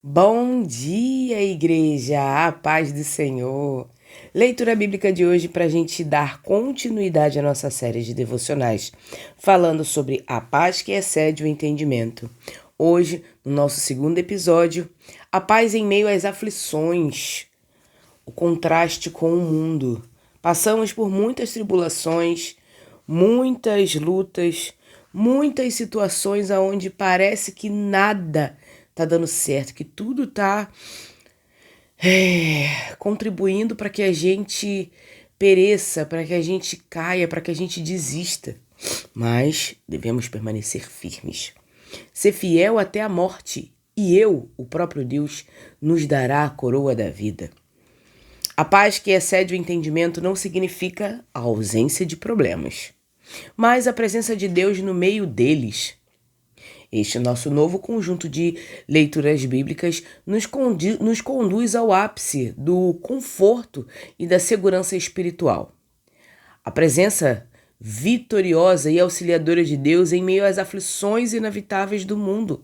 Bom dia, igreja! A paz do Senhor! Leitura bíblica de hoje para a gente dar continuidade à nossa série de devocionais, falando sobre a paz que excede o entendimento. Hoje, no nosso segundo episódio, a paz em meio às aflições, o contraste com o mundo. Passamos por muitas tribulações, muitas lutas, muitas situações onde parece que nada tá dando certo, que tudo tá contribuindo para que a gente pereça, para que a gente caia, para que a gente desista. Mas devemos permanecer firmes, ser fiel até a morte, e o próprio Deus, nos dará a coroa da vida. A paz que excede o entendimento não significa a ausência de problemas, mas a presença de Deus no meio deles. Este nosso novo conjunto de leituras bíblicas nos conduz ao ápice do conforto e da segurança espiritual. A presença vitoriosa e auxiliadora de Deus em meio às aflições inevitáveis do mundo.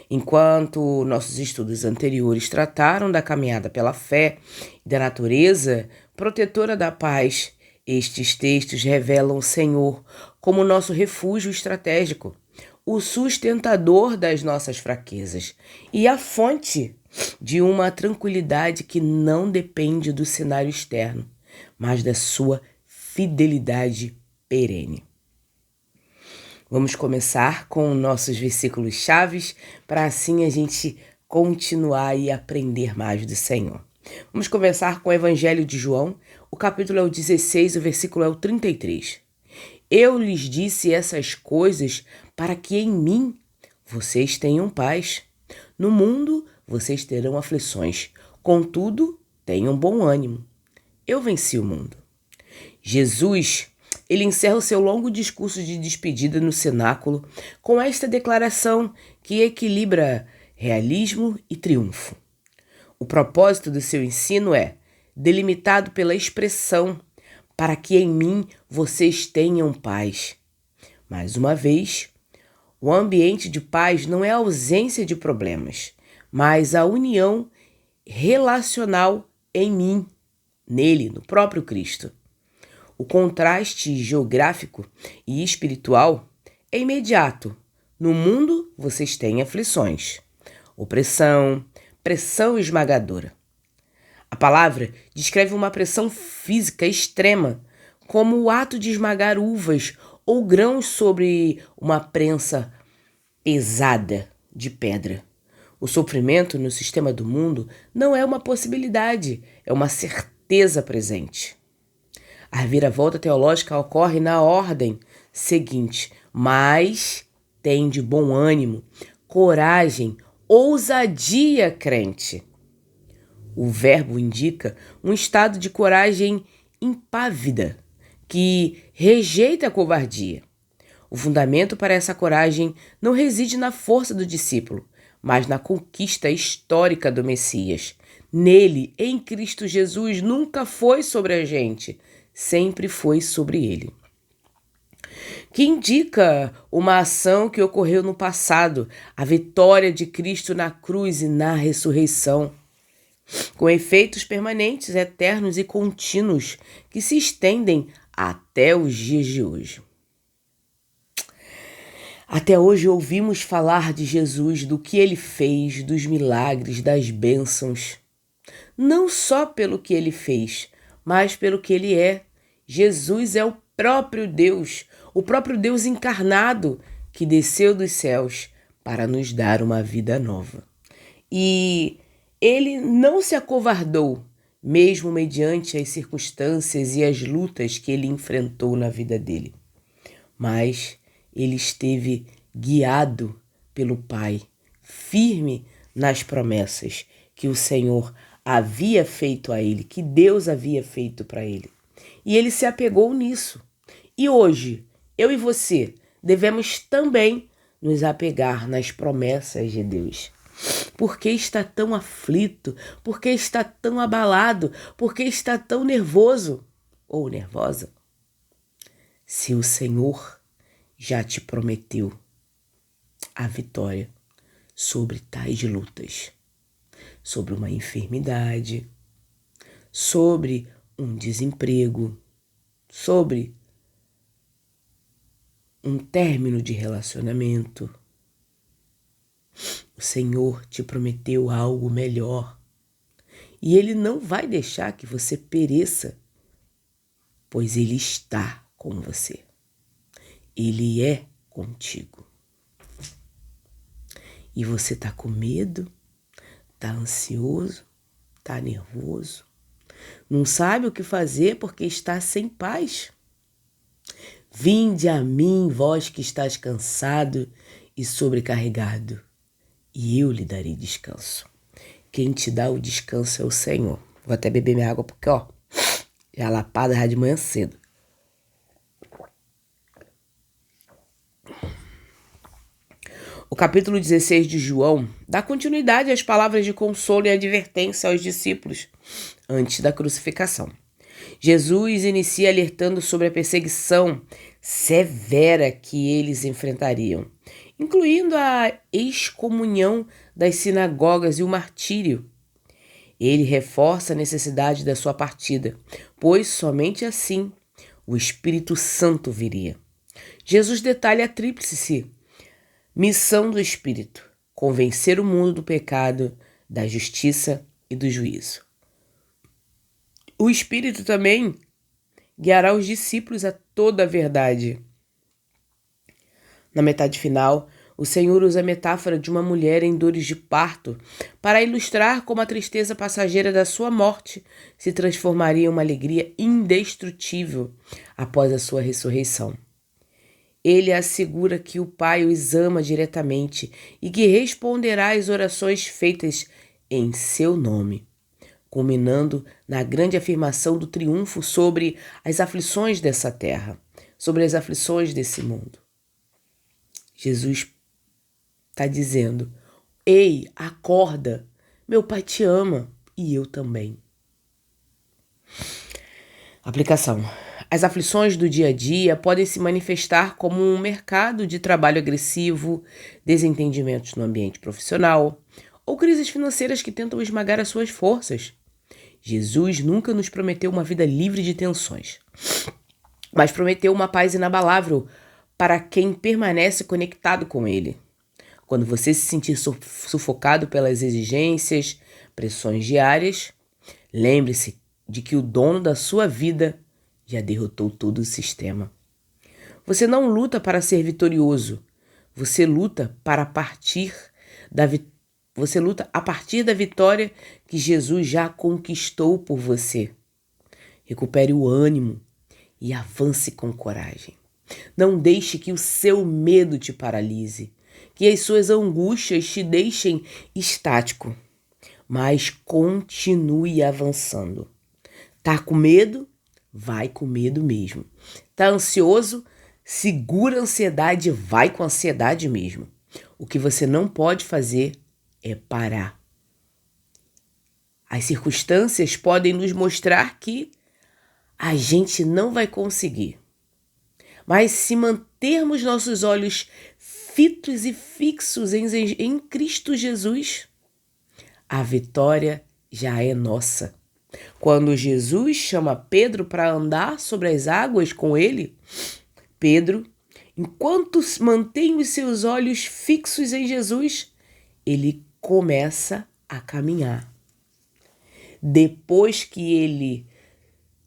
Enquanto nossos estudos anteriores trataram da caminhada pela fé e da natureza protetora da paz, estes textos revelam o Senhor como nosso refúgio estratégico, o sustentador das nossas fraquezas e a fonte de uma tranquilidade que não depende do cenário externo, mas da sua fidelidade perene. Vamos começar com nossos versículos chaves para assim a gente continuar e aprender mais do Senhor. Vamos começar com o Evangelho de João, o capítulo é o 16, o versículo é o 33. Eu lhes disse essas coisas para que em mim vocês tenham paz. No mundo vocês terão aflições, contudo, tenham bom ânimo. Eu venci o mundo. Jesus, ele encerra o seu longo discurso de despedida no cenáculo com esta declaração que equilibra realismo e triunfo. O propósito do seu ensino é delimitado pela expressão para que em mim vocês tenham paz. Mais uma vez, o ambiente de paz não é a ausência de problemas, mas a união relacional em mim, nele, no próprio Cristo. O contraste geográfico e espiritual é imediato. No mundo, vocês têm aflições, opressão, pressão esmagadora. A palavra descreve uma pressão física extrema, como o ato de esmagar uvas ou grãos sobre uma prensa pesada de pedra. O sofrimento no sistema do mundo não é uma possibilidade, é uma certeza presente. A reviravolta teológica ocorre na ordem seguinte: mas tem de bom ânimo, coragem, ousadia, crente. O verbo indica um estado de coragem impávida, que rejeita a covardia. O fundamento para essa coragem não reside na força do discípulo, mas na conquista histórica do Messias. Nele, em Cristo Jesus, nunca foi sobre a gente, sempre foi sobre ele. Que indica uma ação que ocorreu no passado, a vitória de Cristo na cruz e na ressurreição, com efeitos permanentes, eternos e contínuos que se estendem até os dias de hoje. Até hoje ouvimos falar de Jesus, do que ele fez, dos milagres, das bênçãos. Não só pelo que ele fez, mas pelo que ele é. Jesus é o próprio Deus encarnado que desceu dos céus para nos dar uma vida nova. E ele não se acovardou, mesmo mediante as circunstâncias e as lutas que ele enfrentou na vida dele. Mas ele esteve guiado pelo Pai, firme nas promessas que o Senhor havia feito a ele, que Deus havia feito para ele. E ele se apegou nisso. E hoje, eu e você devemos também nos apegar nas promessas de Deus. Por que está tão aflito? Por que está tão abalado? Por que está tão nervoso ou nervosa? Se o Senhor já te prometeu a vitória sobre tais lutas, sobre uma enfermidade, sobre um desemprego, sobre um término de relacionamento. O Senhor te prometeu algo melhor e Ele não vai deixar que você pereça, pois Ele está com você. Ele é contigo. E você está com medo, está ansioso, está nervoso, não sabe o que fazer porque está sem paz. Vinde a mim, vós que estáis cansado e sobrecarregado, e eu lhe darei descanso. Quem te dá o descanso é o Senhor. Vou até beber minha água porque, já lapada já de manhã cedo. O capítulo 16 de João dá continuidade às palavras de consolo e advertência aos discípulos antes da crucificação. Jesus inicia alertando sobre a perseguição severa que eles enfrentariam, incluindo a excomunhão das sinagogas e o martírio. Ele reforça a necessidade da sua partida, pois somente assim o Espírito Santo viria. Jesus detalha a tríplice missão do Espírito: convencer o mundo do pecado, da justiça e do juízo. O Espírito também guiará os discípulos a toda a verdade. Na metade final, o Senhor usa a metáfora de uma mulher em dores de parto para ilustrar como a tristeza passageira da sua morte se transformaria em uma alegria indestrutível após a sua ressurreição. Ele assegura que o Pai os ama diretamente e que responderá às orações feitas em seu nome, culminando na grande afirmação do triunfo sobre as aflições dessa terra, sobre as aflições desse mundo. Jesus está dizendo: ei, acorda, meu Pai te ama e eu também. Aplicação. As aflições do dia a dia podem se manifestar como um mercado de trabalho agressivo, desentendimentos no ambiente profissional ou crises financeiras que tentam esmagar as suas forças. Jesus nunca nos prometeu uma vida livre de tensões, mas prometeu uma paz inabalável para quem permanece conectado com Ele. Quando você se sentir sufocado pelas exigências, pressões diárias, lembre-se de que o dono da sua vida já derrotou todo o sistema. Você não luta para ser vitorioso, você luta a partir da vitória que Jesus já conquistou por você. Recupere o ânimo e avance com coragem. Não deixe que o seu medo te paralise, que as suas angústias te deixem estático, mas continue avançando. Tá com medo? Vai com medo mesmo. Tá ansioso? Segura a ansiedade e vai com a ansiedade mesmo. O que você não pode fazer é parar. As circunstâncias podem nos mostrar que a gente não vai conseguir. Mas se mantermos nossos olhos fitos e fixos em Cristo Jesus, a vitória já é nossa. Quando Jesus chama Pedro para andar sobre as águas com ele, Pedro, enquanto mantém os seus olhos fixos em Jesus, ele começa a caminhar. Depois que ele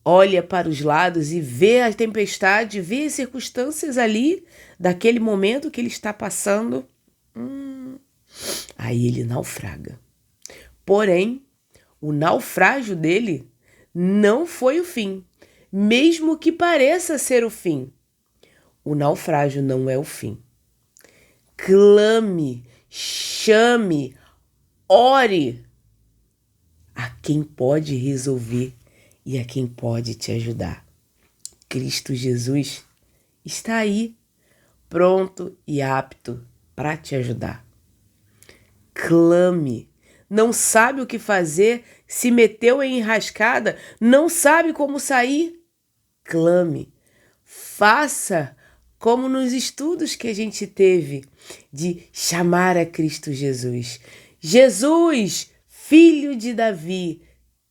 olha para os lados e vê a tempestade, vê as circunstâncias ali, daquele momento que ele está passando, aí ele naufraga. Porém, o naufrágio dele não foi o fim, mesmo que pareça ser o fim. O naufrágio não é o fim. Clame, chame, ore a quem pode resolver e a quem pode te ajudar. Cristo Jesus está aí, pronto e apto para te ajudar. Clame. Não sabe o que fazer, se meteu em enrascada, não sabe como sair? Clame. Faça como nos estudos que a gente teve de chamar a Cristo Jesus. Jesus, Filho de Davi,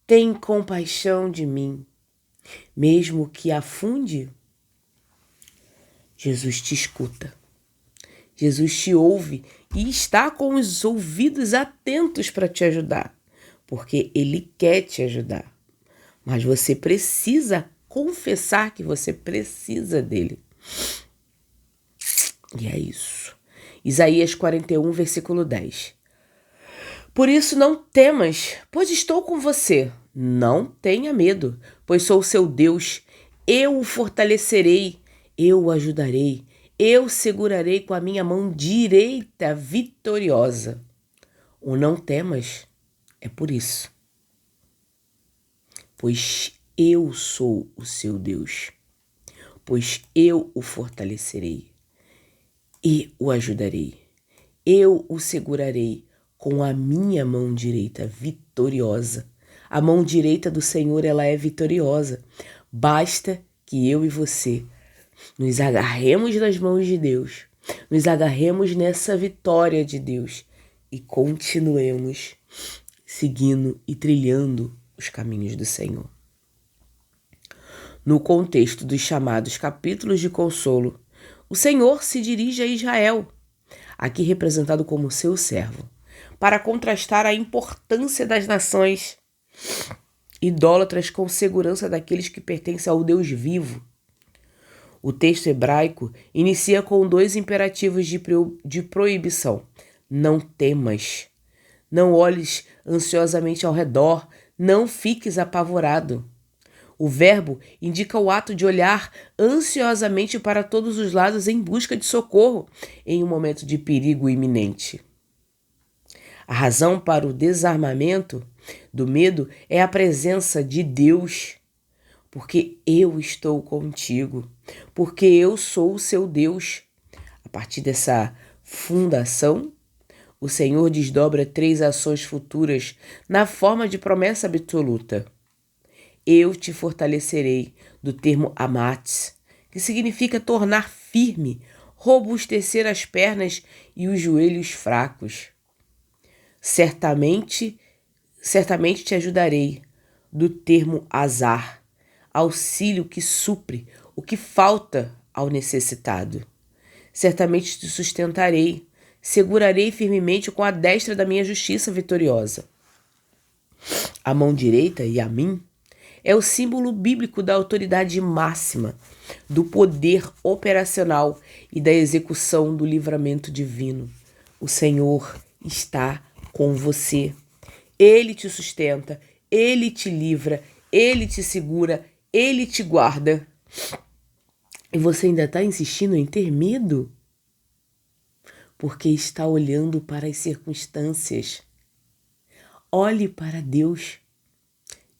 tem compaixão de mim. Mesmo que afunde, Jesus te escuta. Jesus te ouve e está com os ouvidos atentos para te ajudar, porque Ele quer te ajudar. Mas você precisa confessar que você precisa dele. E é isso. Isaías 41, versículo 10. Por isso não temas, pois estou com você. Não tenha medo, pois sou seu Deus. Eu o fortalecerei, eu o ajudarei, eu segurarei com a minha mão direita vitoriosa. O não temas é por isso, pois eu sou o seu Deus, pois eu o fortalecerei e o ajudarei. Eu o segurarei com a minha mão direita vitoriosa. A mão direita do Senhor, ela é vitoriosa. Basta que eu e você nos agarremos nas mãos de Deus, nos agarremos nessa vitória de Deus e continuemos seguindo e trilhando os caminhos do Senhor. No contexto dos chamados capítulos de consolo, o Senhor se dirige a Israel, aqui representado como seu servo, para contrastar a importância das nações idólatras com segurança daqueles que pertencem ao Deus vivo. O texto hebraico inicia com 2 imperativos de proibição. Não temas, não olhes ansiosamente ao redor, não fiques apavorado. O verbo indica o ato de olhar ansiosamente para todos os lados em busca de socorro em um momento de perigo iminente. A razão para o desarmamento do medo é a presença de Deus, porque eu estou contigo, porque eu sou o seu Deus. A partir dessa fundação, o Senhor desdobra 3 ações futuras na forma de promessa absoluta. Eu te fortalecerei, do termo amates, que significa tornar firme, robustecer as pernas e os joelhos fracos. Certamente te ajudarei, do termo azar, auxílio que supre o que falta ao necessitado. Certamente te sustentarei, segurarei firmemente com a destra da minha justiça vitoriosa. A mão direita, Yamin, é o símbolo bíblico da autoridade máxima, do poder operacional e da execução do livramento divino. O Senhor está com você. Ele te sustenta, Ele te livra, Ele te segura, Ele te guarda. E você ainda está insistindo em ter medo? Porque está olhando para as circunstâncias. Olhe para Deus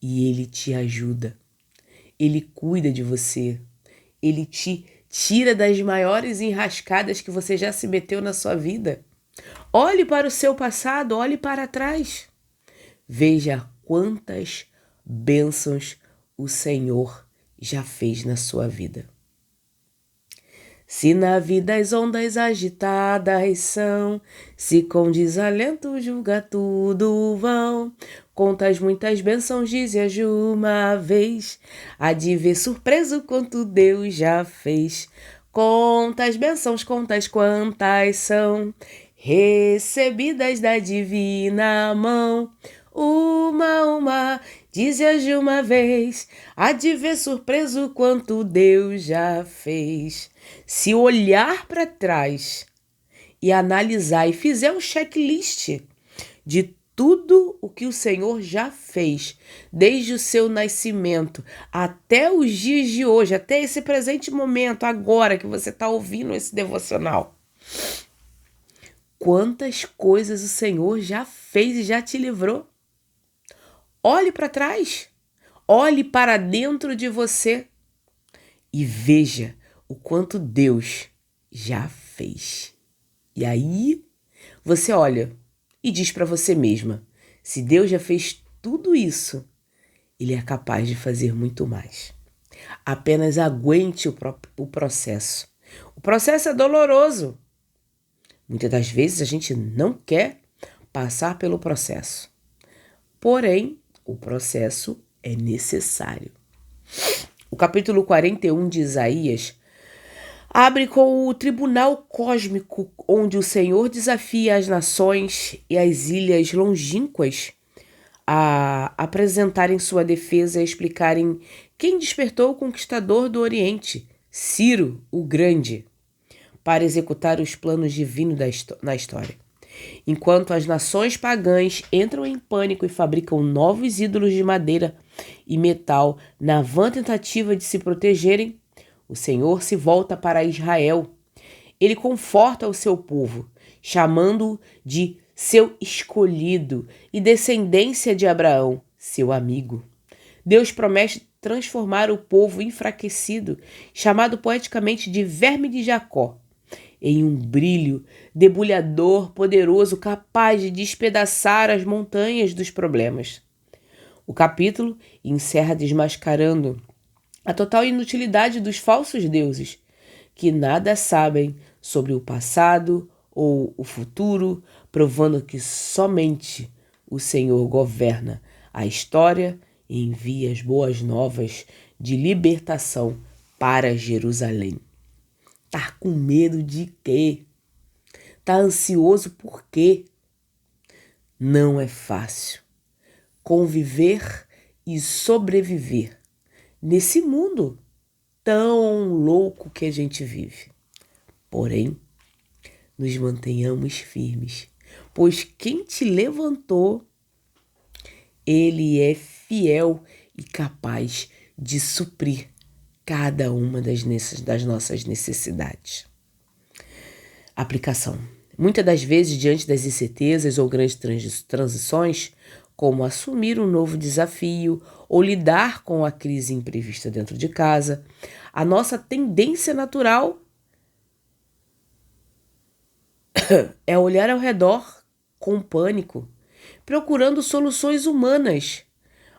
e Ele te ajuda. Ele cuida de você. Ele te tira das maiores enrascadas que você já se meteu na sua vida. Olhe para o seu passado, olhe para trás. Veja quantas bênçãos o Senhor já fez na sua vida. Se na vida as ondas agitadas são, se com desalento julga tudo vão, contas muitas bênçãos dizes de uma vez, há de ver surpreso quanto Deus já fez. Contas bênçãos, contas quantas são, recebidas da divina mão. Uma, dizes de uma vez, há de ver surpreso quanto Deus já fez. Se olhar para trás e analisar e fizer um checklist de tudo o que o Senhor já fez, desde o seu nascimento até os dias de hoje, até esse presente momento, agora que você está ouvindo esse devocional. Quantas coisas o Senhor já fez e já te livrou. Olhe para trás, olhe para dentro de você e veja o quanto Deus já fez. E aí você olha e diz para você mesma, se Deus já fez tudo isso, Ele é capaz de fazer muito mais. Apenas aguente o processo. O processo é doloroso. Muitas das vezes a gente não quer passar pelo processo. Porém, o processo é necessário. O capítulo 41 de Isaías abre com o tribunal cósmico, onde o Senhor desafia as nações e as ilhas longínquas a apresentarem sua defesa e explicarem quem despertou o conquistador do Oriente, Ciro o Grande, para executar os planos divinos na história. Enquanto as nações pagãs entram em pânico e fabricam novos ídolos de madeira e metal na vã tentativa de se protegerem, o Senhor se volta para Israel. Ele conforta o seu povo, chamando-o de seu escolhido e descendência de Abraão, seu amigo. Deus promete transformar o povo enfraquecido, chamado poeticamente de verme de Jacó, em um brilho debulhador poderoso capaz de despedaçar as montanhas dos problemas. O capítulo encerra desmascarando a total inutilidade dos falsos deuses, que nada sabem sobre o passado ou o futuro, provando que somente o Senhor governa a história e envia as boas novas de libertação para Jerusalém. Tá com medo de quê? Tá ansioso por quê? Não é fácil conviver e sobreviver nesse mundo tão louco que a gente vive. Porém, nos mantenhamos firmes, pois quem te levantou, ele é fiel e capaz de suprir cada uma das nossas necessidades. Aplicação. Muitas das vezes, diante das incertezas ou grandes transições, como assumir um novo desafio ou lidar com a crise imprevista dentro de casa, a nossa tendência natural é olhar ao redor com pânico, procurando soluções humanas.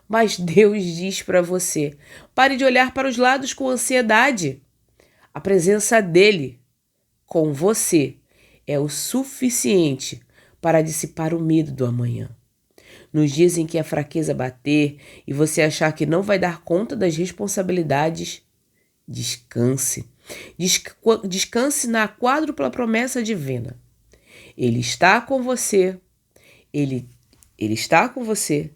Mas Deus diz para você: pare de olhar para os lados com ansiedade. A presença dele com você é o suficiente para dissipar o medo do amanhã. Nos dias em que a fraqueza bater e você achar que não vai dar conta das responsabilidades, descanse. Descanse na quádrupla promessa divina. Ele está com você. Ele está com você.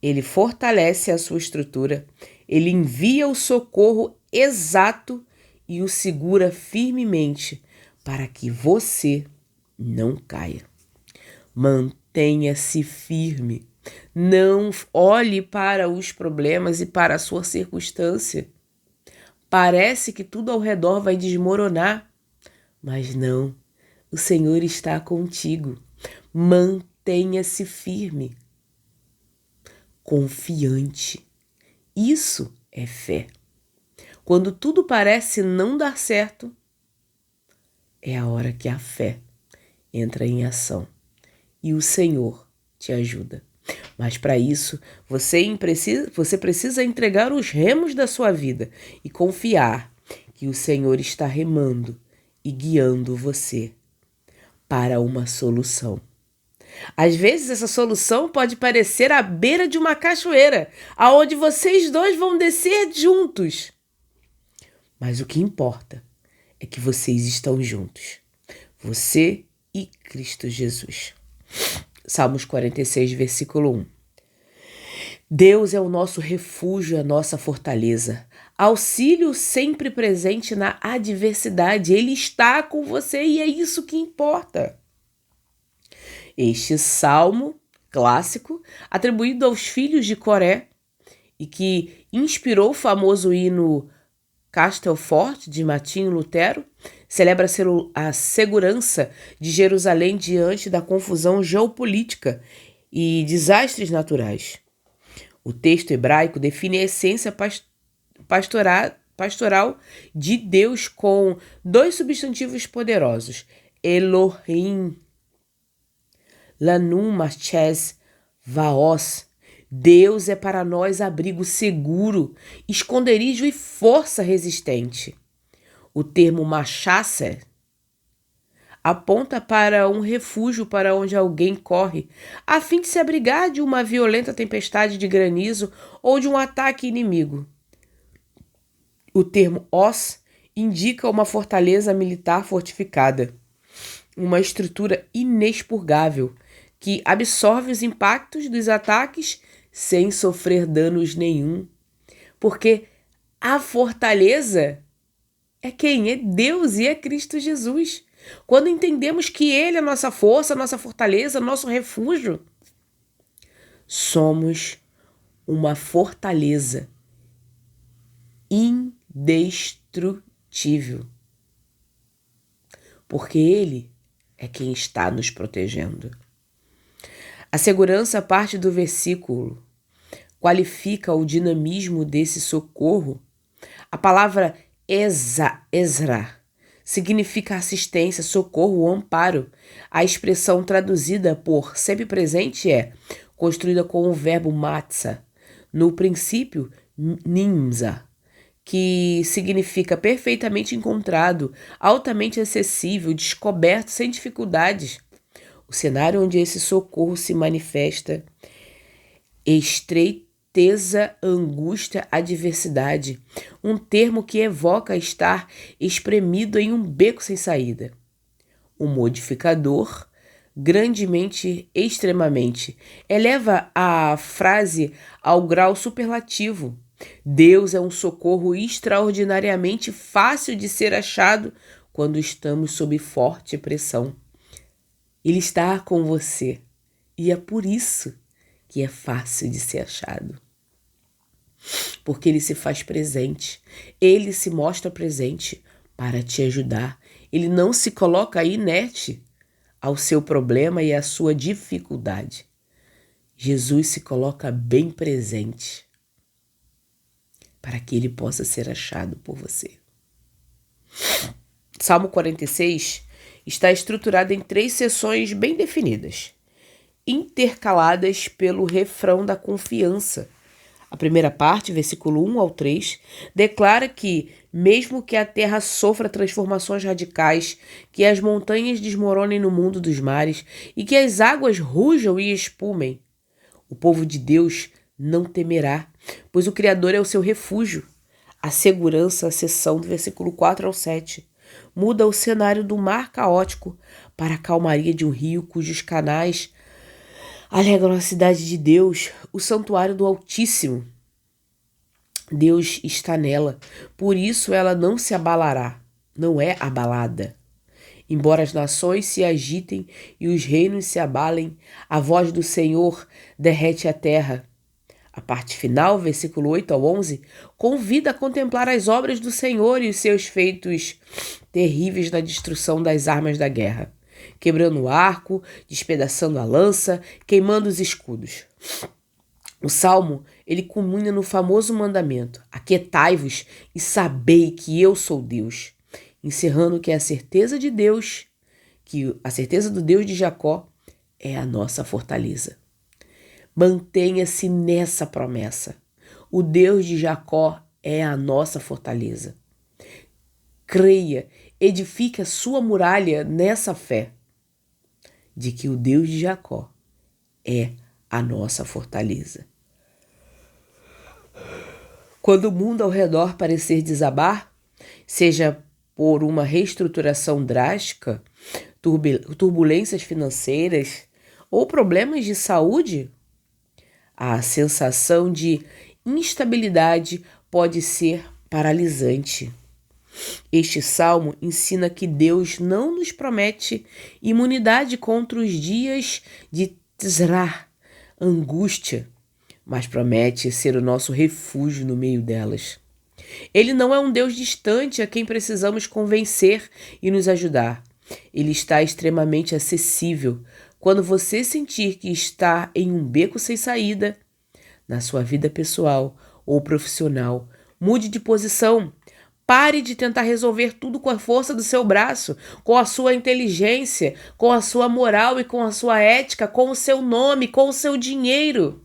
Ele fortalece a sua estrutura. Ele envia o socorro exato e o segura firmemente para que você não caia. Mantenha-se firme. Não olhe para os problemas e para a sua circunstância. Parece que tudo ao redor vai desmoronar, mas não. O Senhor está contigo. Mantenha-se firme, confiante. Isso é fé. Quando tudo parece não dar certo, é a hora que a fé entra em ação e o Senhor te ajuda. Mas para isso, você precisa entregar os remos da sua vida e confiar que o Senhor está remando e guiando você para uma solução. Às vezes essa solução pode parecer à beira de uma cachoeira, aonde vocês dois vão descer juntos. Mas o que importa é que vocês estão juntos. Você e Cristo Jesus. Salmos 46, versículo 1. Deus é o nosso refúgio, a nossa fortaleza. Auxílio sempre presente na adversidade. Ele está com você e é isso que importa. Este salmo clássico, atribuído aos filhos de Coré e que inspirou o famoso hino Castelfort, de Martinho Lutero, celebra a segurança de Jerusalém diante da confusão geopolítica e desastres naturais. O texto hebraico define a essência pastoral de Deus com dois substantivos poderosos: Elohim, Lanum Marches Vaos. Deus é para nós abrigo seguro, esconderijo e força resistente. O termo Machasser aponta para um refúgio para onde alguém corre, a fim de se abrigar de uma violenta tempestade de granizo ou de um ataque inimigo. O termo os indica uma fortaleza militar fortificada, uma estrutura inexpurgável que absorve os impactos dos ataques sem sofrer danos nenhum. Porque a fortaleza é quem? É Deus e é Cristo Jesus. Quando entendemos que Ele é a nossa força, a nossa fortaleza, nosso refúgio, somos uma fortaleza indestrutível. Porque Ele é quem está nos protegendo. A segurança parte do versículo qualifica o dinamismo desse socorro. A palavra Ezra significa assistência, socorro ou amparo. A expressão traduzida por sempre presente é construída com o verbo matzah, no princípio nimza, que significa perfeitamente encontrado, altamente acessível, descoberto sem dificuldades. O cenário onde esse socorro se manifesta: estreiteza, angústia, adversidade, um termo que evoca estar espremido em um beco sem saída. O modificador, grandemente, extremamente, eleva a frase ao grau superlativo. Deus é um socorro extraordinariamente fácil de ser achado quando estamos sob forte pressão. Ele está com você e é por isso que é fácil de ser achado. Porque ele se faz presente, ele se mostra presente para te ajudar. Ele não se coloca inerte ao seu problema e à sua dificuldade. Jesus se coloca bem presente para que ele possa ser achado por você. Salmo 46 está estruturado em 3 seções bem definidas, intercaladas pelo refrão da confiança. A primeira parte, versículo 1 ao 3, declara que, mesmo que a terra sofra transformações radicais, que as montanhas desmoronem no mundo dos mares e que as águas rujam e espumem, o povo de Deus não temerá, pois o Criador é o seu refúgio. A segurança, a seção do versículo 4 ao 7, muda o cenário do mar caótico para a calmaria de um rio cujos canais alegram a cidade de Deus, o santuário do Altíssimo. Deus está nela, por isso ela não se abalará, não é abalada. Embora as nações se agitem e os reinos se abalem, a voz do Senhor derrete a terra. A parte final, versículo 8 ao 11, convida a contemplar as obras do Senhor e os seus feitos terríveis na destruição das armas da guerra, quebrando o arco, despedaçando a lança, queimando os escudos. O Salmo, ele culmina no famoso mandamento: aquietai-vos e sabei que eu sou Deus, encerrando que a certeza de Deus, que a certeza do Deus de Jacó é a nossa fortaleza. Mantenha-se nessa promessa. O Deus de Jacó é a nossa fortaleza. Creia, edifique a sua muralha nessa fé de que o Deus de Jacó é a nossa fortaleza. Quando o mundo ao redor parecer desabar, seja por uma reestruturação drástica, turbulências financeiras ou problemas de saúde, a sensação de instabilidade pode ser paralisante. Este salmo ensina que Deus não nos promete imunidade contra os dias de tzrah, angústia, mas promete ser o nosso refúgio no meio delas. Ele não é um Deus distante a quem precisamos convencer e nos ajudar. Ele está extremamente acessível. Quando você sentir que está em um beco sem saída, na sua vida pessoal ou profissional, mude de posição. Pare de tentar resolver tudo com a força do seu braço, com a sua inteligência, com a sua moral e com a sua ética, com o seu nome, com o seu dinheiro.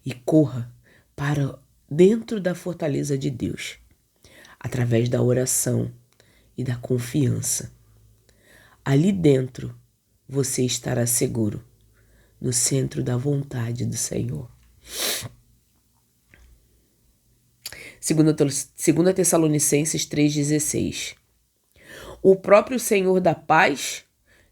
E corra para dentro da fortaleza de Deus, através da oração e da confiança. Ali dentro você estará seguro, no centro da vontade do Senhor. 2 Tessalonicenses 3,16. O próprio Senhor da paz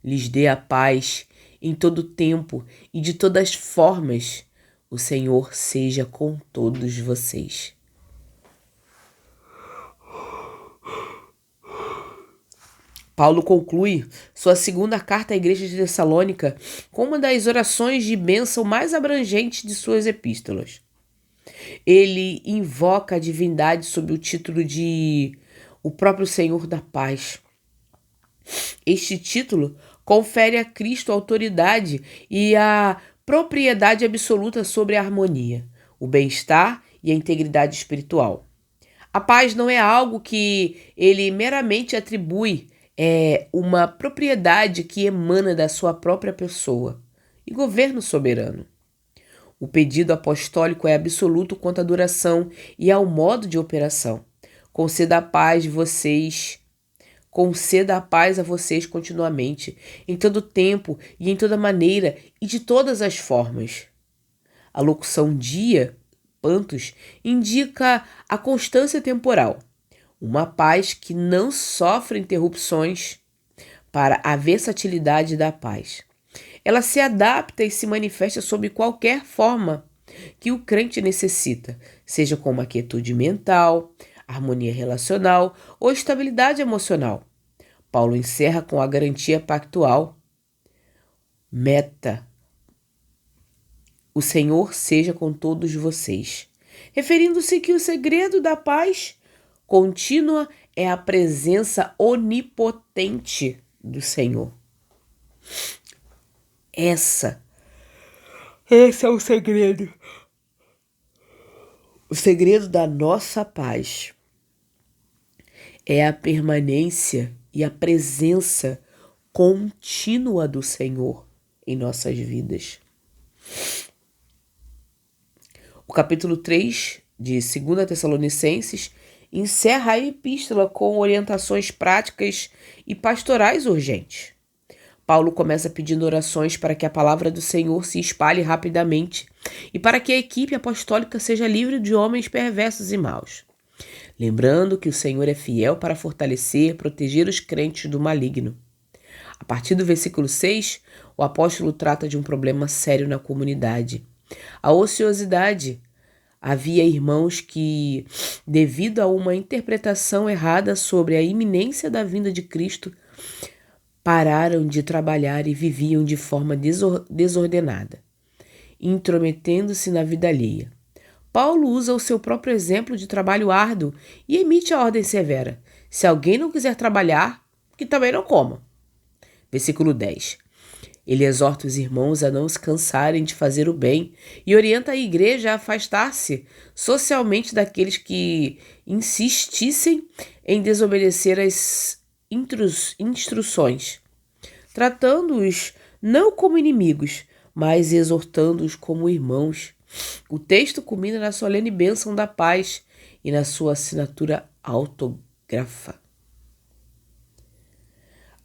lhes dê a paz em todo tempo e de todas formas. O Senhor seja com todos vocês. Paulo conclui sua segunda carta à igreja de Tessalônica com uma das orações de bênção mais abrangentes de suas epístolas. Ele invoca a divindade sob o título de o próprio Senhor da paz. Este título confere a Cristo a autoridade e a propriedade absoluta sobre a harmonia, o bem-estar e a integridade espiritual. A paz não é algo que ele meramente atribui, é uma propriedade que emana da sua própria pessoa e governo soberano. O pedido apostólico é absoluto quanto à duração e ao modo de operação. Conceda a paz a vocês continuamente, em todo tempo e em toda maneira e de todas as formas. A locução dia, pantos, indica a constância temporal, uma paz que não sofre interrupções para a versatilidade da paz. Ela se adapta e se manifesta sob qualquer forma que o crente necessita, seja com uma quietude mental, harmonia relacional ou estabilidade emocional. Paulo encerra com a garantia pactual. Meta. O Senhor seja com todos vocês. Referindo-se que o segredo da paz contínua é a presença onipotente do Senhor. Esse é o segredo. O segredo da nossa paz é a permanência e a presença contínua do Senhor em nossas vidas. O capítulo 3 de 2 Tessalonicenses encerra a epístola com orientações práticas e pastorais urgentes. Paulo começa pedindo orações para que a palavra do Senhor se espalhe rapidamente e para que a equipe apostólica seja livre de homens perversos e maus. Lembrando que o Senhor é fiel para fortalecer e proteger os crentes do maligno. A partir do versículo 6, o apóstolo trata de um problema sério na comunidade. A ociosidade. Havia irmãos que, devido a uma interpretação errada sobre a iminência da vinda de Cristo, pararam de trabalhar e viviam de forma desordenada, intrometendo-se na vida alheia. Paulo usa o seu próprio exemplo de trabalho árduo e emite a ordem severa: se alguém não quiser trabalhar, que também não coma. Versículo 10. Ele exorta os irmãos a não se cansarem de fazer o bem e orienta a igreja a afastar-se socialmente daqueles que insistissem em desobedecer as instruções, tratando-os não como inimigos, mas exortando-os como irmãos. O texto culmina na solene bênção da paz e na sua assinatura autógrafa.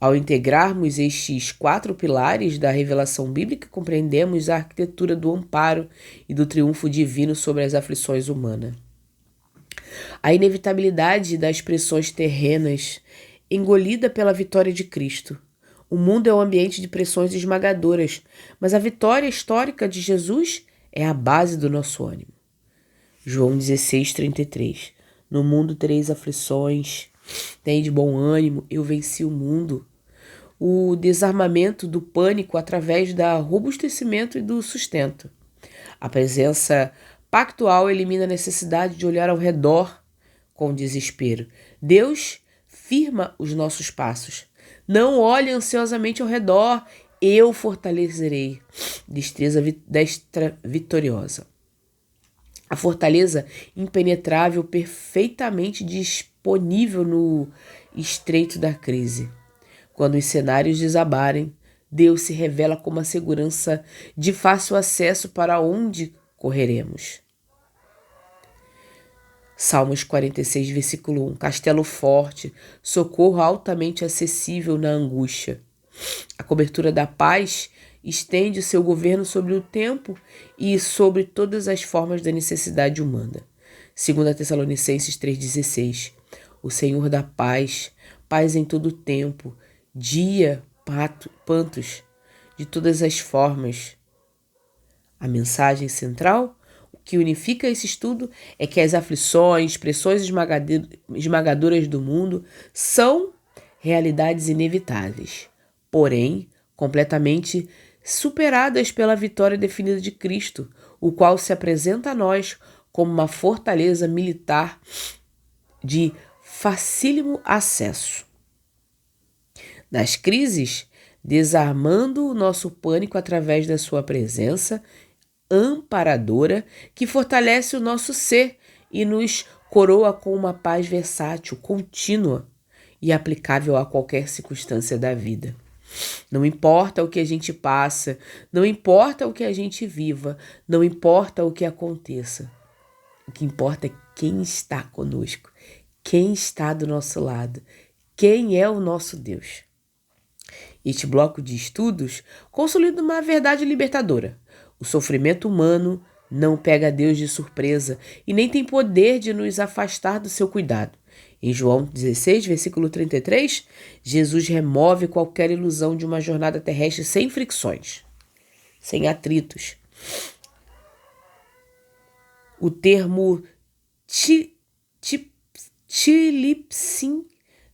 Ao integrarmos estes 4 pilares da revelação bíblica, compreendemos a arquitetura do amparo e do triunfo divino sobre as aflições humanas. A inevitabilidade das pressões terrenas, engolida pela vitória de Cristo. O mundo é um ambiente de pressões esmagadoras, mas a vitória histórica de Jesus é a base do nosso ânimo. João 16:33. No mundo tereis aflições, tende bom ânimo, eu venci o mundo. O desarmamento do pânico através do robustecimento e do sustento. A presença pactual elimina a necessidade de olhar ao redor com desespero. Deus firma os nossos passos. Não olhe ansiosamente ao redor, eu fortalecerei. Destreza vitoriosa. A fortaleza impenetrável, perfeitamente disponível no estreito da crise. Quando os cenários desabarem, Deus se revela como a segurança de fácil acesso para onde correremos. Salmos 46, versículo 1. Castelo forte, socorro altamente acessível na angústia. A cobertura da paz estende o seu governo sobre o tempo e sobre todas as formas da necessidade humana. 2 Tessalonicenses 3,16. O Senhor da paz, paz em todo o tempo, dia, pantos, de todas as formas. A mensagem central, o que unifica esse estudo, é que as aflições, pressões esmagadoras do mundo são realidades inevitáveis, porém completamente superadas pela vitória definida de Cristo, o qual se apresenta a nós como uma fortaleza militar de facílimo acesso. Nas crises, desarmando o nosso pânico através da sua presença amparadora que fortalece o nosso ser e nos coroa com uma paz versátil, contínua e aplicável a qualquer circunstância da vida. Não importa o que a gente passa, não importa o que a gente viva, não importa o que aconteça. O que importa é quem está conosco, quem está do nosso lado, quem é o nosso Deus. Este bloco de estudos consolida uma verdade libertadora. O sofrimento humano não pega Deus de surpresa e nem tem poder de nos afastar do seu cuidado. Em João 16, versículo 33, Jesus remove qualquer ilusão de uma jornada terrestre sem fricções, sem atritos. O termo tilipsim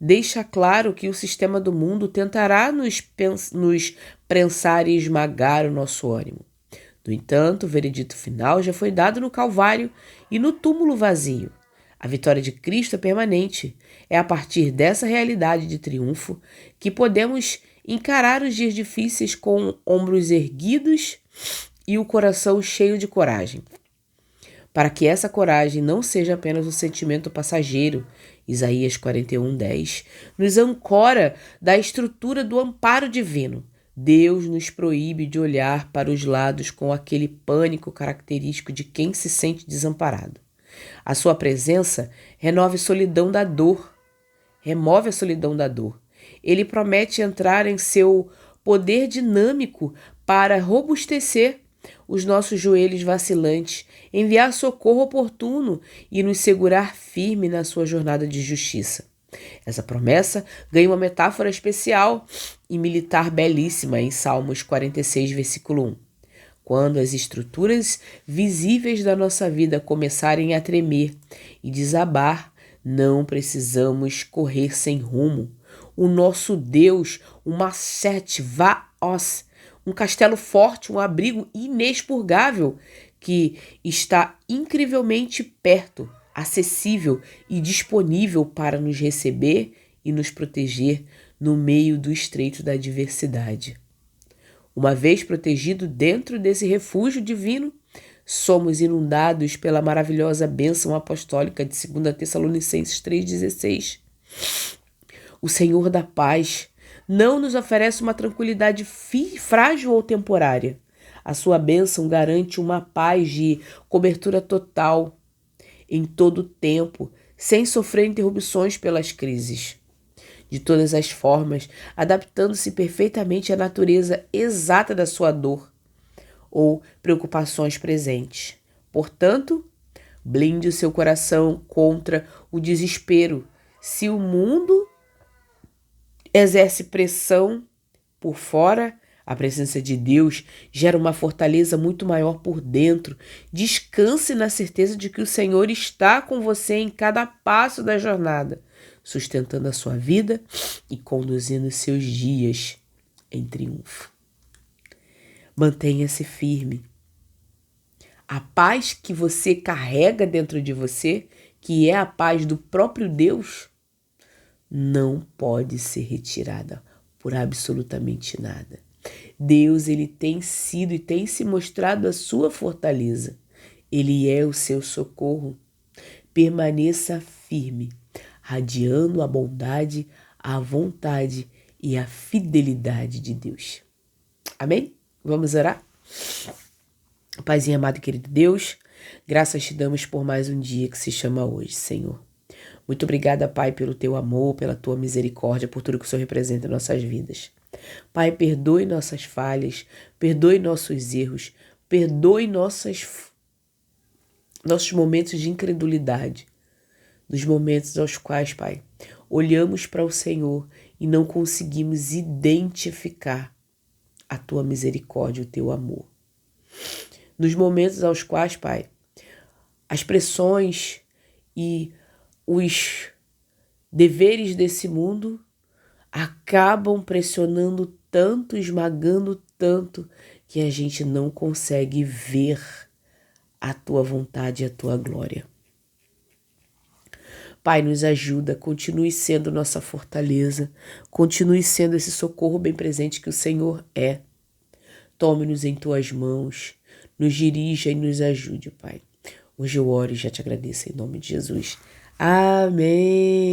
deixa claro que o sistema do mundo tentará nos prensar e esmagar o nosso ânimo. No entanto, o veredito final já foi dado no Calvário e no túmulo vazio. A vitória de Cristo é permanente. É a partir dessa realidade de triunfo que podemos encarar os dias difíceis com ombros erguidos e o coração cheio de coragem. Para que essa coragem não seja apenas um sentimento passageiro, Isaías 41:10, nos ancora da estrutura do amparo divino. Deus nos proíbe de olhar para os lados com aquele pânico característico de quem se sente desamparado. A sua presença remove a solidão da dor. Ele promete entrar em seu poder dinâmico para robustecer os nossos joelhos vacilantes, enviar socorro oportuno e nos segurar firme na sua jornada de justiça. Essa promessa ganha uma metáfora especial e militar belíssima em Salmos 46, versículo 1. Quando as estruturas visíveis da nossa vida começarem a tremer e desabar, não precisamos correr sem rumo. O nosso Deus, o Masete Vaos, um castelo forte, um abrigo inexpurgável que está incrivelmente perto, acessível e disponível para nos receber e nos proteger no meio do estreito da adversidade. Uma vez protegido dentro desse refúgio divino, somos inundados pela maravilhosa bênção apostólica de 2 Tessalonicenses 3,16. O Senhor da paz não nos oferece uma tranquilidade frágil ou temporária. A sua bênção garante uma paz de cobertura total em todo o tempo, sem sofrer interrupções pelas crises. De todas as formas, adaptando-se perfeitamente à natureza exata da sua dor ou preocupações presentes. Portanto, blinde o seu coração contra o desespero. Se o mundo exerce pressão por fora, a presença de Deus gera uma fortaleza muito maior por dentro. Descanse na certeza de que o Senhor está com você em cada passo da jornada, sustentando a sua vida e conduzindo seus dias em triunfo. Mantenha-se firme. A paz que você carrega dentro de você, que é a paz do próprio Deus, não pode ser retirada por absolutamente nada. Deus, ele tem sido e tem se mostrado a sua fortaleza. Ele é o seu socorro. Permaneça firme, radiando a bondade, a vontade e a fidelidade de Deus. Amém? Vamos orar? Paizinho amado e querido Deus, graças te damos por mais um dia que se chama hoje, Senhor. Muito obrigada, Pai, pelo teu amor, pela tua misericórdia, por tudo que o Senhor representa em nossas vidas. Pai, perdoe nossas falhas, perdoe nossos erros, perdoe nossos momentos de incredulidade, dos momentos aos quais, Pai, olhamos para o Senhor e não conseguimos identificar a Tua misericórdia, o Teu amor. Nos momentos aos quais, Pai, as pressões e os deveres desse mundo acabam pressionando tanto, esmagando tanto, que a gente não consegue ver a Tua vontade e a Tua glória. Pai, nos ajuda, continue sendo nossa fortaleza, continue sendo esse socorro bem presente que o Senhor é. Tome-nos em Tuas mãos, nos dirija e nos ajude, Pai. Hoje eu oro e já te agradeço em nome de Jesus. Amém.